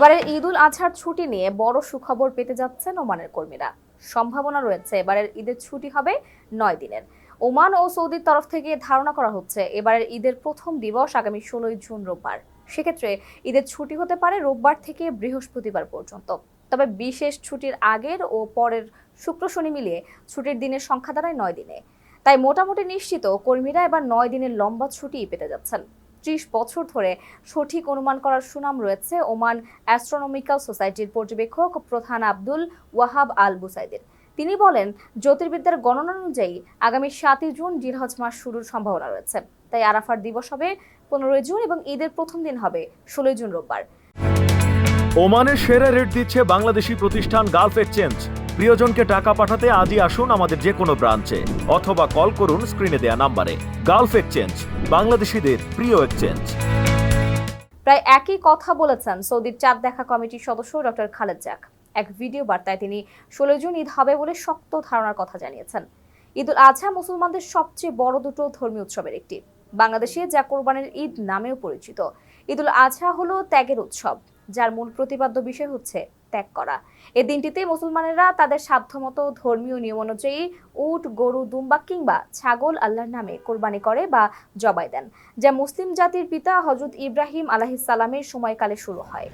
এবারের ঈদুল আজহার ছুটি নিয়ে বড় সুখবর পেতে যাচ্ছেন ওমানের কর্মীরা। সম্ভাবনা রয়েছে এবারের ঈদের ছুটি হবে 9 দিনের। ওমান ও সৌদির তরফ থেকে ধারণা করা হচ্ছে এবারের ঈদের প্রথম দিবস আগামী 16 জুন রোববার। সেক্ষেত্রে ঈদের ছুটি হতে পারে রোববার থেকে বৃহস্পতিবার পর্যন্ত। তবে বিশেষ ছুটির আগের ও পরের শুক্র শনি মিলিয়ে ছুটির দিনের সংখ্যা দাঁড়ায় 9 দিনে। তাই মোটামুটি নিশ্চিত কর্মীরা এবার 9 দিনের লম্বা ছুটি পেতে যাচ্ছেন। 30 বছর ধরে সঠিক অনুমান করার সুনাম রয়েছে ওমান অ্যাস্ট্রোনমিক্যাল সোসাইটির পর্যবেক্ষক প্রধান আব্দুল ওয়াহাব আল বুসাইদের। তিনি বলেন, জ্যোতির্বিদ্যার গণনা অনুযায়ী আগামী 7 জুন জিলহজ মাস শুরুর সম্ভাবনা রয়েছে। তাই আরাফার দিবস হবে 15 জুন এবং ঈদের প্রথম দিন হবে 16 জুন রোববার। ওমানের সেরা রেট দিচ্ছে বাংলাদেশি প্রতিষ্ঠান গালফ এক্সচেঞ্জ। প্রিয়জনকে টাকা পাঠাতে আজই আসুন আমাদের যে কোনো ব্রাঞ্চে অথবা কল করুন স্ক্রিনে দেয়া নাম্বারে। গালফ এক্সচেঞ্জ, বাংলাদেশিদের প্রিয় এক্সচেঞ্জ। প্রায় একই কথা বলেছেন সৌদির চাঁদ দেখা কমিটির সদস্য ডক্টর খালেদ জাক। এক ভিডিও বার্তায় তিনি 16 জুন ঈদ হবে বলে শক্ত ধারণার কথা জানিয়েছেন। ঈদুল আজহা মুসলমানদের সবচেয়ে বড় দুটো ধর্মীয় উৎসবের একটি। বাংলাদেশে যা কোরবানির ঈদ নামেও পরিচিত, ঈদুল আজহা হলো ত্যাগের উৎসব, যার মূল প্রতিপাদ্য বিষয় হচ্ছে ত্যাগ করা। এই দিনটিতে মুসলমানেরা তাদের সাধ্যমতো ধর্মীয় নিয়ম অনুযায়ী উট, গরু, দুম্বা কিংবা ছাগল আল্লাহর নামে কোরবানি করে বা জবাই দেন, যা মুসলিম জাতির পিতা হযরত ইব্রাহিম আলাইহিস সালামের সময়কালে শুরু হয়।